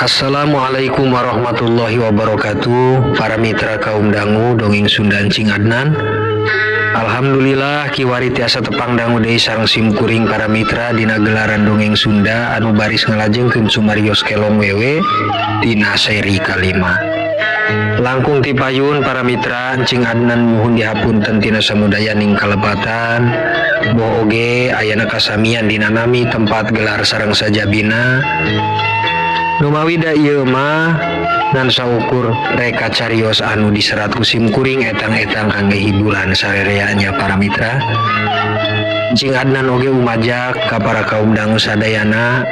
Assalamualaikum warahmatullahi wabarakatuh. Para mitra kaum dangu dongeng Sunda Encing Adnan. Alhamdulillah kiwari tiasa tepang dangu deui sareng simkuring para mitra dina gelaran dongeng Sunda anu baris ngalajengkeun sumarios kelong wewe dina seri kalima. Langkung ti payun para mitra Encing Adnan muhun dihapunten tina samudaya ning kalebatan. Boh oge ayana kasamian dina nami tempat gelar sareng sajabina. Numawi da ieu mah ngan saukur reka carios anu diserat ku simkuring etang-etang kangge hiburan sarereanya para mitra. Encing Adnan oge umajak ka para kaum dangu sadayana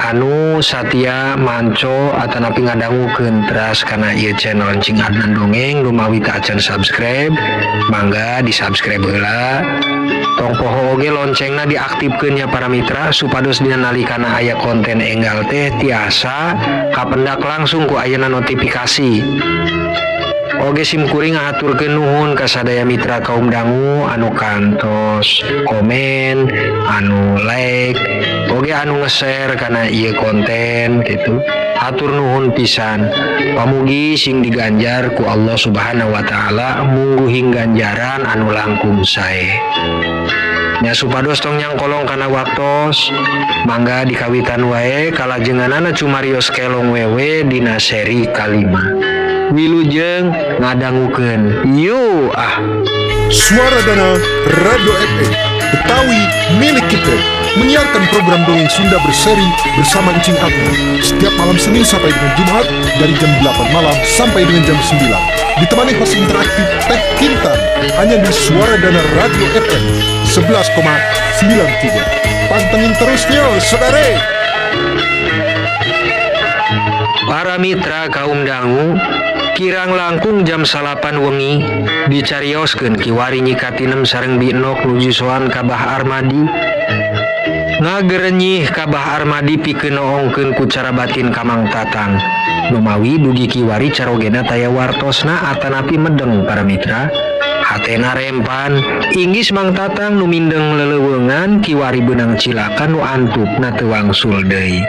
anu satia manco atanapi ngadangukeun teras kana ieu channel Encing Adnan dongeng. Lumawi teu acan subscribe, mangga di subscribe heula. Tong poho oge loncengna diaktifkeun nya para mitra supados dina nalikana aya konten enggal teh tiasa kapendak langsung ku ayeuna notifikasi. Oge simkuring ngaturkeun nuhun ka sadaya mitra kaum dangu anu kantos komen, anu like, oge anu nge-share kana ieu konten gitu. Hatur nuhun pisan. Pamugi sing diganjar ku Allah Subhanahu wa taala mungguhing ganjaran anu langkung sae. Nya supados tong nyangkolong kana waktos, mangga dikawitan wae kalajenganana cumarios kelong wewe dina seri kalima. Wilujeng ngadangukeun. Yuk Suara Dana Radio FM Betawi milik kita menyiarkan program dongeng Sunda berseri bersama Encing Adnan setiap malam Senin sampai dengan Jumat dari jam 8 malam sampai dengan jam 9, ditemani host interaktif Teh Kintan hanya di Suara Dana Radio FM 11,93. Pantengin terusnya saudara. para mitra kaum dangu, kirang langkung jam 8 wengi dicarioskeun kiwari nyikatinem sareng Binok nuju soan Kabah Armadi. Ngagerenyih Kabah Armadi pikeun noongkeun ku cara batin Kamang Tatang. Numawi dugi kiwari carogena taya wartosna atanapi medeng para mitra. Hatena rempan inggis Mang Tatang nu mindeng leleuweungan kiwari beunang cilaka nu antupna teu wangsul deui.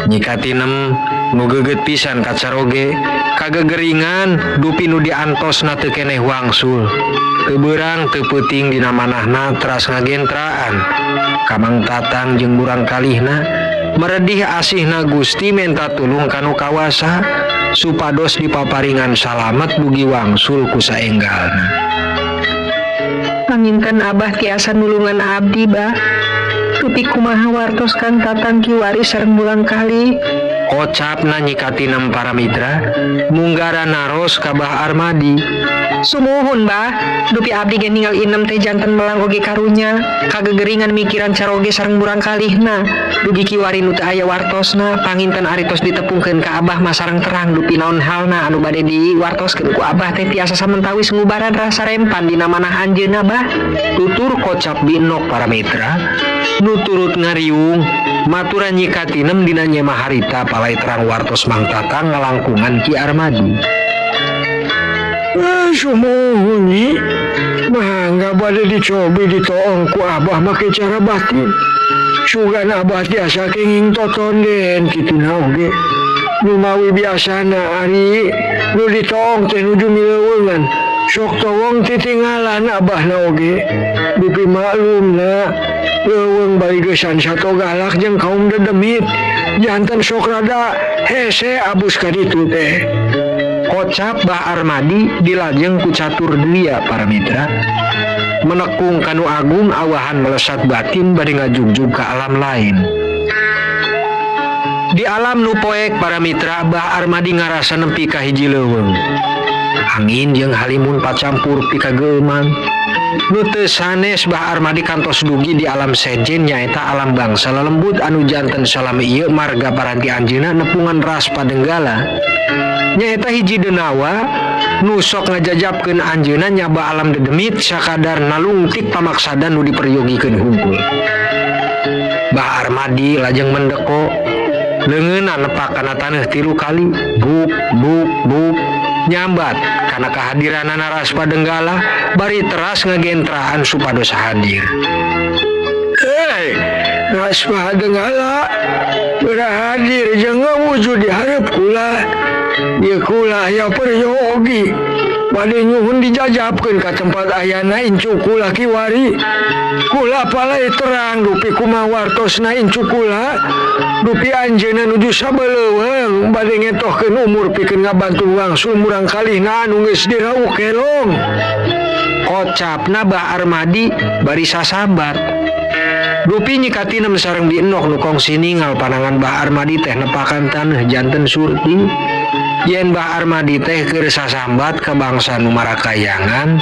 Nyikatinem nu geget pisan kacaroge kagegeringan dupi nu diantosna teu keneh wangsul. Teu beurang teu peuting dina manahna teras ngagentraan. Kamang Tatang jeung burang kalihna meredih asihna Gusti menta tulung kanu kawasa supados dipaparingan salamet dugi wangsul ku saenggalna. Panginten Abah tiasa nulungan abdi bah. Tupi kumaha wartos Kang Tatang kiwari sareng bulang kali. Kocapna nyikatinem para mitra munggara naros Kabah Armadi. Sumuhun bah, dupi abdi ge ninggal inem teh janten melang oge karunya. Kagegeringan mikiran caroge sareng burang kalihna. Dugi kiwari nu teu aya wartosna, panginten aritos ditepungkeun ka Abah masareng terang dupi naon halna anu bade diwartoskeun ku Abah teh tiasa samentawi ngubaran rasa rempan dina manah anjeunna bah. Tutur kocap Binok para mitra nu turut ngariung maturan nyikatinem dina nyemah harita palai terang wartos Mang Tatang ngalangkungan Ki Armadi. Sumuhun ni mangga bade dicobi ditoong ku Abah make cara batin. Sugan Abah tiasa kenging totonden kituna oge. Numawi biasana ari nu ditoong teh nuju mileuweungan. Sok towong titinggalan Abahna oge. Dupi maklumna leuweung bari geusan sato galak jeung kaum dedemit. Janten sok rada hese abus ka ditu teh. Kocap Bah Armadi dilajeng ku catur delia para mitra. Menekung kanu agung awahan melesat batin bade ngajugjug ka alam lain. Di alam nu poek para mitra Bah Armadi ngarasa nempi ka hiji leuweung. Angin jeung halimun pacampur pika geuman. Nu teu sanes Bah Armadi kantos dugi di alam sejen nyaeta alam bangsa lelembut anu janten salami ieu marga paranti anjeunna nepungan ras padenggala. Nyaeta hiji denawa nu sok ngajajabkeun anjeunna nyaba alam dedemit sakadar nalungtik pamaksada nu diperyogikeun hungkul. Bah Armadi lajeng mendeko leungeunna nepak kana taneuh 3 kali buk buk buk nyambat kana kehadiranana ras padenggala bari teras ngagentraan supados hadir. Ras padenggala beurah hadir jeung ngawujud dihareup kula. Ieu kula aya peryogi bade nyuhun dijajabkeun ka tempat ayana incu kula kiwari. Kula palai terang dupi kumaha wartosna incu kula, dupi anjeunna nuju sabeleuweung bade ngetohkeun umur pikeun ngabantu wangsul murang kalihna anu geus dirauh kelong. Kocapna Bah Armadi bari sasambat. Dupi nyikatinem sareng dienok nu kongsi ningal panangan Bah Armadi teh nepakan taneuh janten surti. Yen Bah Armadi teh keur sasambat ka bangsa nu marakayangan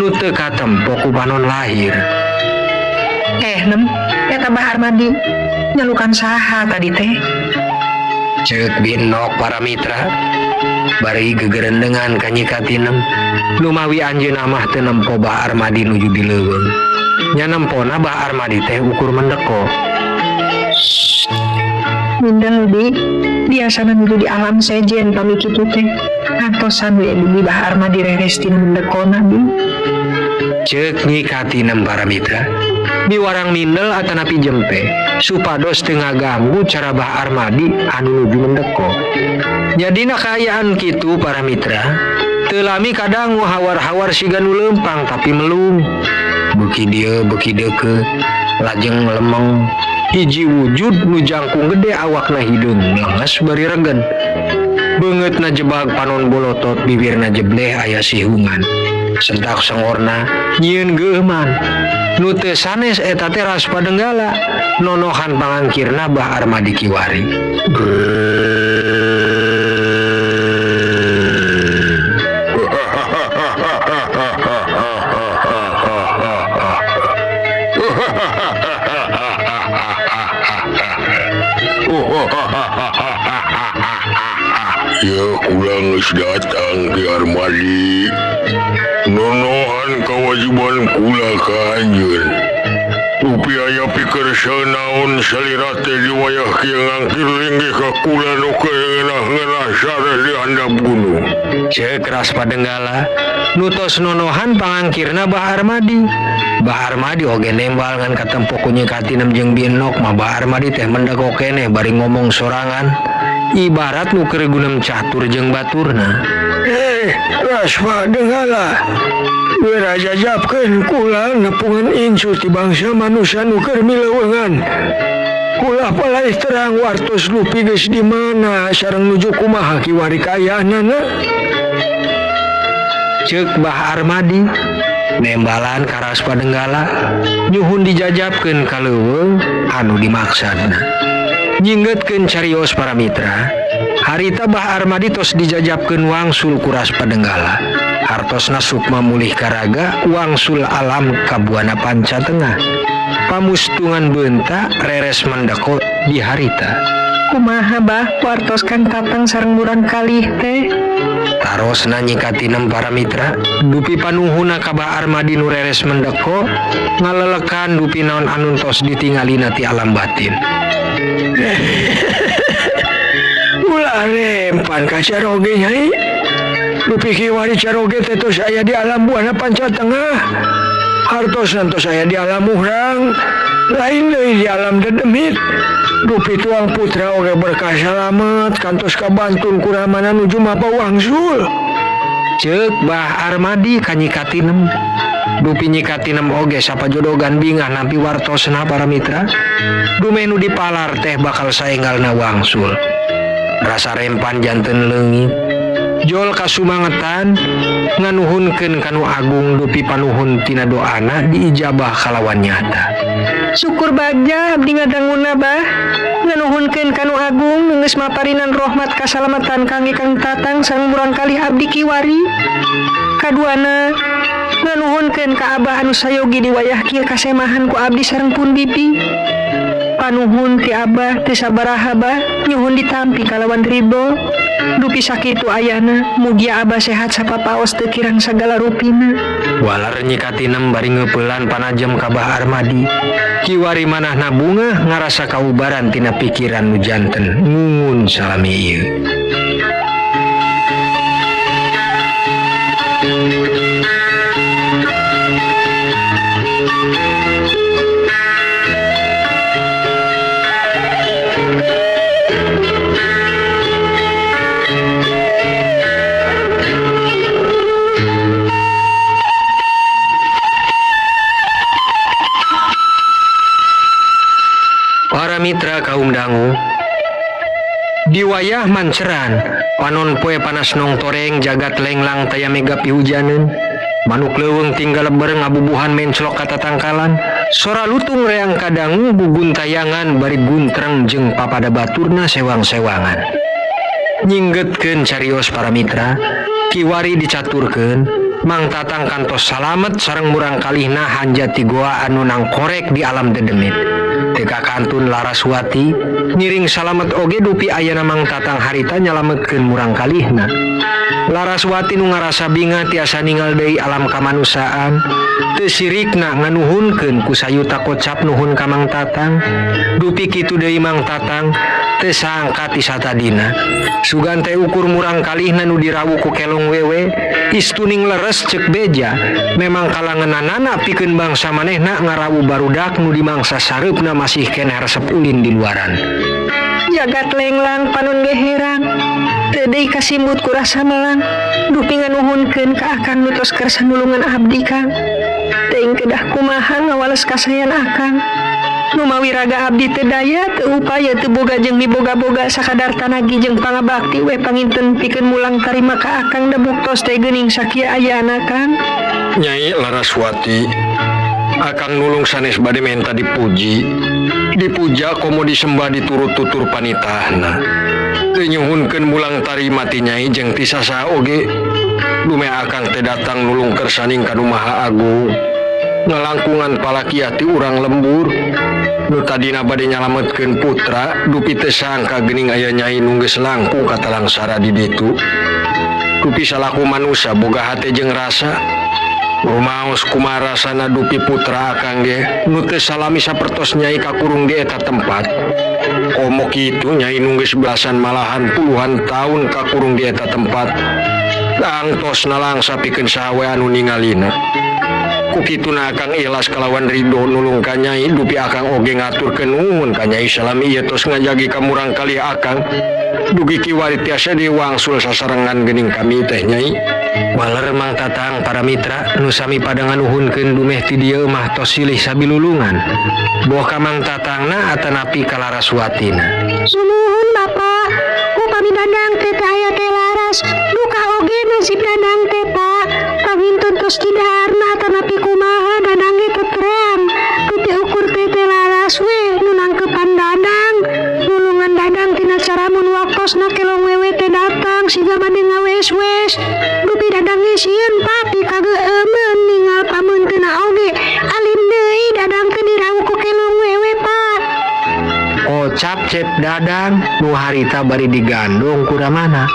nu teu katempo ku panon lahir. Nem, eta Bah Armadi nyalukan saha tadi teh? Ceuk binok para mitra bari gegerendengan ka nyikatinem lumawi anjeunna mah teu nempo Bah Armadi nuju di leuweung. Nya nempona Bah Armadi teh ukur mendeko. Mindel di biasana nuju di alam sejen pami kitu teh. Kantosan we di Bah Armadi reres tina mendekona bi. Ceuk nyikatinem para mitra di warang mindel atanapi jempe supados teu ngaganggu cara Bah Armadi anu nuju mendeko. Jadina kaayaan kitu para mitra teu lami kadang hawar-hawar siga nu leumpang tapi melung. Beuki dieu beuki deukeut lajeng lemeng hiji wujud nu jangkung gede awakna hideung leunges bari regen. Beungeutna jebag panon bolotot bibirna jebleh aya sihungan. Sentak sengorna nyieun geuman. Nu teu sanes eta teh Raspadenggala nonohan pangangkirna Bah Armadi kiwari. Ya kula geus datang Ki Armadi. Nonohan kewajiban kula ka anjeun. Rupi aya pikeun saeunaon salira teh di wayah kieu ngangkir linggih ka kula nu keunah-ngeunah sareng di handap gunung. Ceuk Raspadenggala nu tos nonohan pangangkirna Bah Armadi. Bah Armadi oge nembal ngan katempo ku nyikatinem jeung binok mah Bah Armadi teh mendeko keneh bari ngomong sorangan. Ibarat nu keur gunem catur jeung baturna. Raspadenggala, we rajajabkeun kula nepungan incu ti bangsa manusia nu keur mileuweungan. Kula palai terang wartos lupi geus di mana sareng nuju kumaha kiwari kaayahna. Ceuk Bah Armadi nembalan ka Raspadenggala nyuhun dijajabkeun ka leuweung anu dimaksudna. Nyinggetkeun carios para mitra, harita Bah Armadi tos dijajabkeun wangsul ku Raspadenggala. Hartosna sukma mulih karaga wangsul alam ka Buana Panca Tengah. Pamustungan beunta reres mendeko di harita. Kumaha Bah wartos Kang Tatang sareng murang kalih teh? Tarosna nyikatinem para mitra dupi panuhuna ka Bah Armadi nu reres mendeko ngalelekan dupi naon anu tos ditingalina ti alam batin. Ulah rempan ka Caroge nyai. Dupi kiwari Caroge teh tos aya di alam Buana Panca Tengah. Hartosna tos aya di alam urang, lain deui di alam dedemit. Dupi tuang putra oge berkah salamet kantos kabantun kuramana nuju mapa wangsul. Ceuk Bah Armadi ka nyikatinem. Dupi nyikatinem oge sapajodogan bingah nampi wartosna para mitra. Dumeh nu dipalar teh bakal saenggalna wangsul. Rasa rempan janten leungit. Jol kasumangetan nganuhunkeun kanu agung dupi panuhun tina doana diijabah kalawan nyata. Syukur bagja abdi ngadanguna Bah. Nganuhunkeun kanu agung nu geus maparinan rahmat kasalamatan kangge Kang Tatang sareng murang kalih abdi kiwari. Kaduana nganuhunkeun ka Abah anu sayogi di wayah kieu kasemahan ku abdi sareng pun bibi. Panuhun ti Abah teu sabaraha Bah nyuhun ditampi kalawan ridho. Dupi sakitu ayana mugi Abah sehat sapapaos teu kirang sagala rupina. Walar nyikatinem bari ngeupelan panajem ka Bah Armadi. Kiwari manahna bunga ngarasa kaubaran tina pikiran nu janten ngungun salami ieu. Di wayah manceran panon poe panas nong toreng jagat lenglang taya mega pihujanen manuk leuweung tinggal bareng ngabubuhan menclok kata tangkalan sora lutung reang kadangu bugun tayangan bari guntreng jeung papada baturna sewang-sewangan nyinggetkeun carios para mitra kiwari dicaturkeun Mang Tatang kantos salamet sareng murang kalihna hanjati goa anu nang korek di alam dedemit teka kantun Laraswati ngiring salamet oge dupi ayana Mang Tatang harita nyalametkeun murang kalihna Laraswati nu ngarasa binga tiasa ninggal deui alam kamanusaan teu sirikna nganuhunkeun ku sayuta kocap nuhun ka Mang Tatang dupi kitu deui Mang Tatang teu sangka ti satadina sugan teh ukur murang kalihna nu dirawuh ku kelong wewe istuning leres cek beja memang kalanganana pikeun bangsa manehna ngarawuh barudak nu dimangsa sareupna masih keneh resep ulin di luaran jagat lenglang panon ge herang teu deui kasimbut ku rasa melang dupi nganuhunkeun ka akang nu tos kersa nulungan abdi Kang teuing kedah kumaha ngawales kasayan akang nu mawi raga abdi teu daya teu upaya teu boga jeung miboga-boga sakadar tanagi jeung pangabakti we panginten pikeun mulang tarima ka akang da buktos teh geuning sakieu ayana Kang. Nyai Laraswati akang nulung sanes bade menta dipuja komo disembah diturut tutur panitahna teu nyuhunkeun mulang tarima ti nyai jeung ti sasa oge dume akang teh datang nulung kersaning kanu maha agung ngalangkungan palakia ti urang lembur nu tadina bade nyalametkeun putra dupi teu sangka geuning aya nyai nu geus langkung katalangsara di ditu dupi salaku manusia boga hate jeung rasa rumaos kumaha rasana dupi putra akang ge nu teu salami sapertos nyai kakurung di eta tempat komo kitu nyai nu geus belasan malahan puluhan taun kakurung di eta tempat angtosna langsa pikeun sawe anu ningalina kukituna akang ikhlas kalawan ridho nulung ka nyai dupi akang oge ngaturkeun nuhun ka nyai salami ieu tos ngajagi ka murang kalih akang dugi kiwari tiasa diwangsul sasarengan geuning kami teh nyai. Waler Mang Tatang para mitra nu sami pada nganuhunkeun dumeh ti dieu mah tos silih sabilulungan boh ka Mang Tatangna atanapi ka Laraswatina. Sunuhun Bapak upami dadang teh aya teh laras duka oge nasib dadang teh Pak pangintun tos kidaharna atanapi kumaha dadang ge terang dupi ukur teh laras we nu nangkepan dadang nulungan dadang tina cara mun waktosna kelong wewe teh datang siga bade ngawes-wes dupi dadang ge sieun papi kageueun ningal pamunteuna oge alim deui dadang teh dirawuh ku kelong wewe Pak. Ocap cep dadang nu harita bari digandong ku Ramana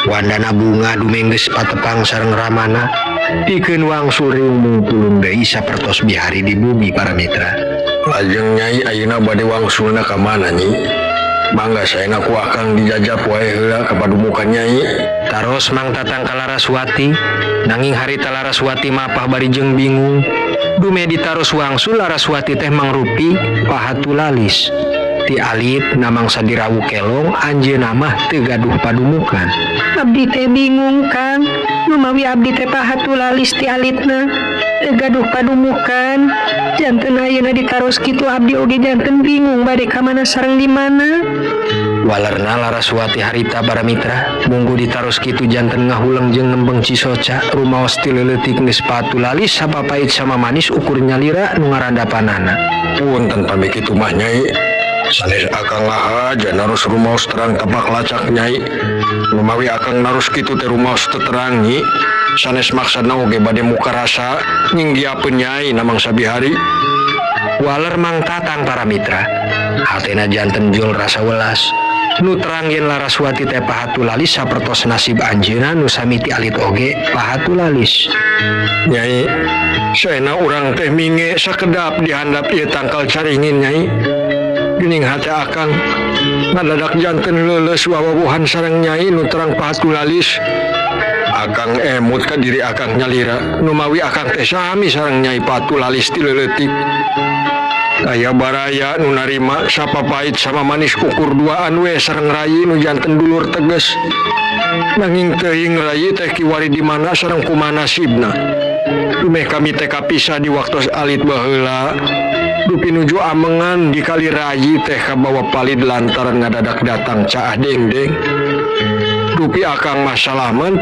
wandana bunga dumenggeus patepang sareng Ramana pikeun wangsul riung mungkulung deui sapertos bihari di bumi para mitra. Lajeng nyai ayeuna bade wangsulna ka mana nyi? Mangga saena ku akang dijajab wae heula ka padumukan nyai. Taros Mang Tatang ka Laraswati nanging harita Laraswati mapah bari jeung bingung dume ditaros wangsul Laraswati teh mangrupi pahatulalis ti alit namangsa dirawuh kelong anjeunna mah teu gaduh padumukan. Abdi teh bingung Kang nu mawi abdi teh pahatulalis ti alitna teu gaduh padumukan janten ayeuna ditaros kitu abdi oge janten bingung bade ka mana sareng di mana. Walerna Laraswati harita para mitra munggu ditaros kitu janten ngahuleng jeung ngembeng Cisoca rumaos ti leuleutik geus patulalis sapapait sama manis ukur nyalira nu ngarandapanana. Punten pami kitu mah nyai sanes akang ngahaja narus rumaos terang tapak lacak nyai lumawi akang narus kitu teh rumaos terang nyi sanes maksana oge bade muka rasa nyinggiapeun nyai namang sabihari. Waler Mang Tatang para mitra hatena janten jul rasa welas nu terang yen Laraswati teh pahatulalis sapertos nasib anjeunna nu sami ti alit oge pahatulalis. Nyai saena urang teh minge sakedap dihandap ieu tangkal caringin nyai geuning hate akang ngadadak janten leuleus wawuhan sareng nyai nu terang pahatulalis. Akang emut ka diri akang nyalira nu mawi akang teh sami sareng nyai pahatulalis ti leuleutik. Aya baraya nu narima sapapait sama manis ukur duaan we sareng rayi nu janten dulur teges nanging teuing rayi teh kiwari di mana sareng kumaha nasibna dumeh kami teh kapisah di waktos alit baheula dupi nuju amengan di kali rayi teh kabawa palid lantaran ngadadak datang Cah Dengdeng. Dupi akang masalaman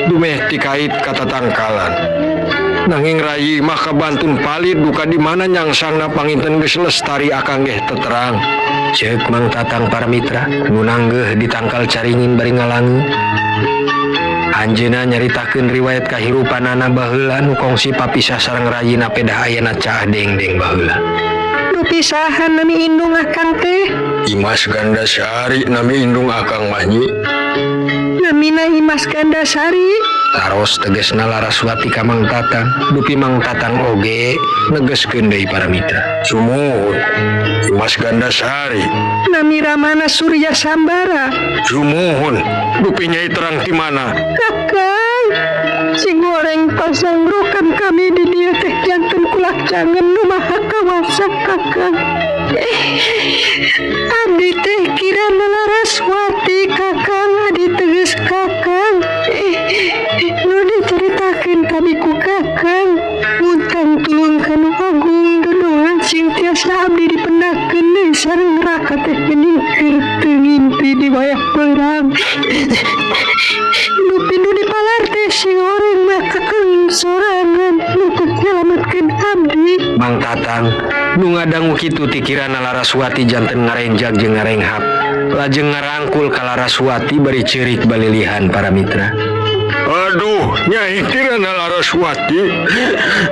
dumeh tikait kata tangkalan. Nanging rayi mah kabantun palid duka di mana nyangsangna panginten geus lestari akang geh teterang. Ceuk Mang Tatang para mitra nu nanggeuh ditangkal caringin bari ngalangu. Anjeunna nyaritakeun riwayat kahirupanana baheula nu kongsi papisah sareng rayina pedah ayana Cah Dengdeng baheula. Nu pisahan nami indung akang teh. Imas Gandasari nami indung akang mahyi. Namina Imas Gandasari. Taros tegesna Laraswati ka Mang Tatang, dupi Mang Tatang oge negeskeun deui para mitra. Sumuhun Imas Gandasari. Nami Ramana Surya Sambara. Sumuhun dupi Nyai terang di mana? Kakang, si goreng pasang rokan kami di dia teh janten kulak jangan nu maha kawasa kakang. Adi teh kira Laraswati kakang, adi teges kakang. Nu diceritakeun tadi ku kakang, muntang tulung kanu agung gedongan sing tiasa abdi dipendakeun deui sareng neraka teh geuning keur teu ngimpi di wayah perang. Dupi nu dipalar teh si goreng mah kakang sorangan nu teu nyelametkeun abdi. Mang Tatang nu ngadangu kitu ti kirana Laraswati janten ngarenjag jeung ngarenghap. Lajeng ngarangkul ka Laraswati bari ceurik balilihan para mitra. Aduh, Nyai kirana Laraswati.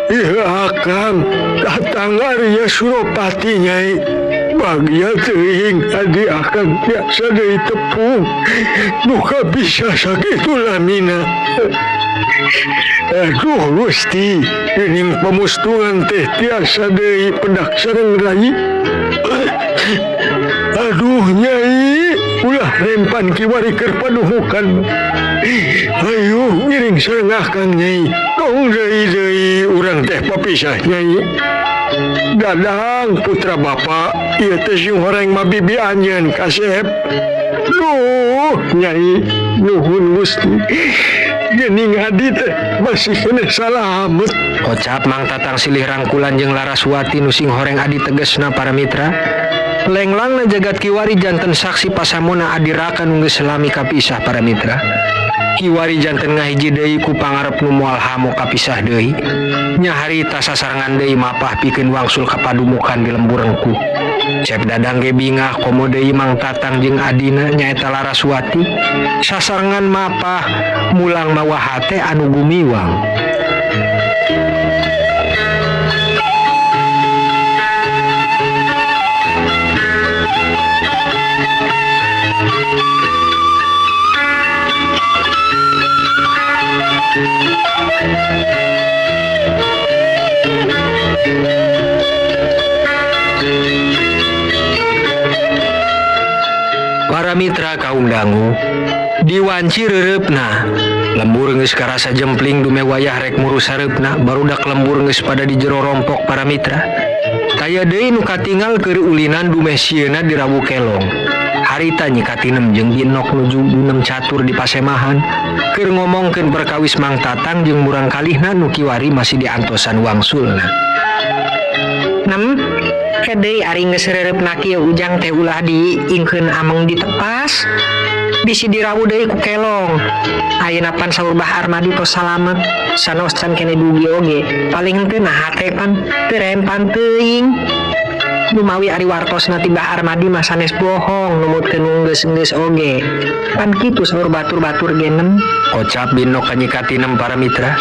Iya akang, datang Arya Suropati Nyai. Bagia teuing adi akang biasa deui tepung. Duka bisa sakitu lamina. Aduh Gusti, geuning pamustungan teh tiasa deui pedak sareng rayi. Aduh Nyai, ulah rempan kiwari keur paduhukan. Ayo ngiring sareng akang Nyai. Dong deui urang teh papisah Nyai. Dadang putra bapak, ieu teh si horeng mah bibi anjeun kasep. Duh Nyai, nuhun Gusti. Geuning adi teh masih keneh salamet. Kocap Mang Tatang silih rangkulan jeung Laraswati nu sing horeng adi tegesna para mitra. Lenglangna jagat kiwari janten saksi pasamona adiraka nu geus selami kapisah para mitra. Kiwari janten ngahiji deui ku pangarep nu moal hamo kapisah deui. Nya harita sasarengan deui mapah pikeun wangsul ka padumukan di lembur engku. Cep dadang ge bingah komo deui Mang Tatang jeung adina nyaeta Laraswati. Sasarengan mapah mulang mawa hate anu gumiwang. Para mitra kaum dangu diwanci reurepna lembur geus karasa jempling dume wayah rek murus sareupna barudak lembur geus pada di jero rompok para mitra taya deui nu katingal keur ulinan dume sieuna di Rabu Kelong harita nyikatinem jeung binok nuju bunem catur di pasemahan keur ngomongkeun perkawis Mang Tatang jeung murang kalihna nu kiwari masih diantosan wangsulna. Nem kedei ari geus reurepna kieu ujang teh ulah diingkeun ameng ditepas bisi dirawu deui ku Kelong. Ayeuna pan saur Bah Armadi tos salamet sanos can kene dugi oge paling henteu nah hate pan teu rempan teuing. Lumawi ari wartosna ti Bah Armadi mah sanes bohong numutkeun nu geus-geus oge. Pan kitu saur batur-batur genem. Kocap binok kanyikatinem para mitra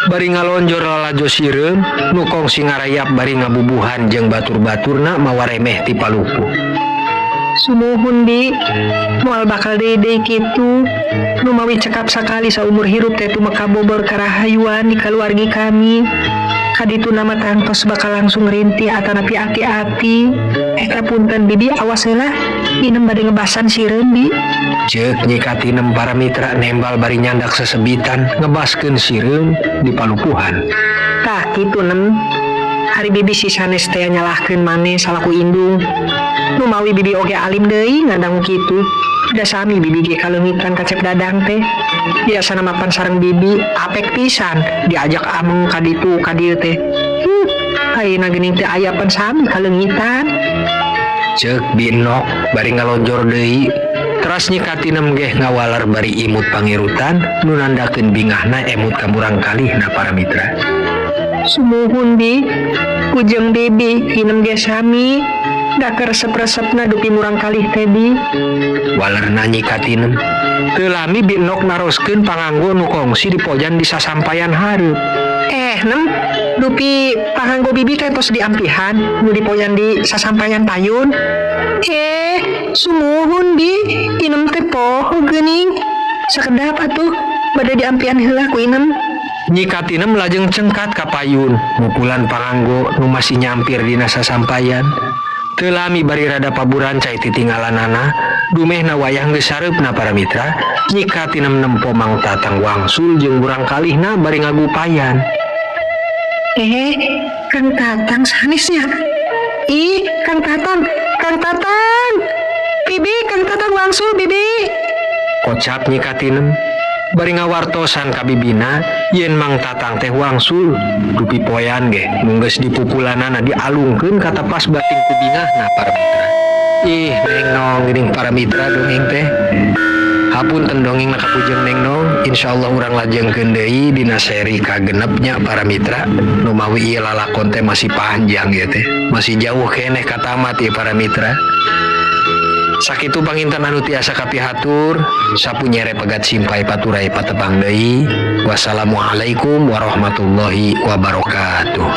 bari ngalonjor lalajo sireum nu kongsi ngarayap bari ngabubuhan jeung batur-baturna mawa remeh ti palupu. Sumuhun di moal bakal deui kitu nu mawi cekap sakali saumur hirup teh tumeka bobor karahayuan di kaluargi kami. Kaditu nama tangtos bakal langsung rintih atanapi ati-ati. Eta punten bibi awas heula inem bade ngebasan sireum bi. Ceuk nyikatinem para mitra nembal bari nyandak sesebitan ngebaskeun sireum di palupuhan. Tah kitu nem. Hari bibi si sanes teh nyalahkeun maneh salaku indung. Nu mawi bibi oge alim deui ngadangu kitu. Da sami bibi ge kaleungitan ka Cep Dadang teh. Biasana mapan sareng bibi apek pisan diajak ameng kaditu ka dieu teh. ayeuna geuning teu aya pensami kalengitan. Cek binok bari ngalonjor deui. Teras nyikatinem geh ngawaler bari imut pangirutan nu nandakeun bingahna emut ka murang kalihna para mitra. Sumuhun Bi, kujeng Bibi inem ge sami. Da resep-resepna dupi murang kalih teh Bi. Walerna nyikatinem. Teu lami binok naroskeun panganggo nu kongsi di pojan di sasampayan hareup. Nem dupi panganggo Bibi teh tos diampihan nu dipoyan di sasampayan payun. Sumuhun Bi, inem teh poho geuning. Sakedap atuh bade diampihan heula ku inem. Nyikatinem lajeng cengkat ka payun, mukulan panganggo nu masih nyampir dina sasampayan. Teu lami bari rada paburan cai titinggalanana, dumehna wayah geus sareupna para mitra, nyikatinem nempo Mang Tatang wangsul jeung urang kalihna bari ngagupayan. Kang Tatang sanesnya. Kang Tatang. Bibi, Kang Tatang wangsul Bibi. Kocap nyikatinem. Bari ngawartosan ka bibina yen Mang Tatang teh wangsul dupi poyan ge nu geus dipukulanana dialungkeun ka tepas bating ku bingahna para mitra. Neng Nong geuning para mitra dongeng teh. Hapunten dongeng nakapujeng Neng Nong, insyaallah urang lajengkeun deui dina seri kagenepnya para mitra. Nu mawi ieu lalakon teh masih panjang ya teh. Masih jauh keneh ka tamat ya para mitra. Sakitu panginten anu tiasa kapihatur, sapunyere pegat simpai paturai patepang deui. Wassalamualaikum warahmatullahi wabarakatuh.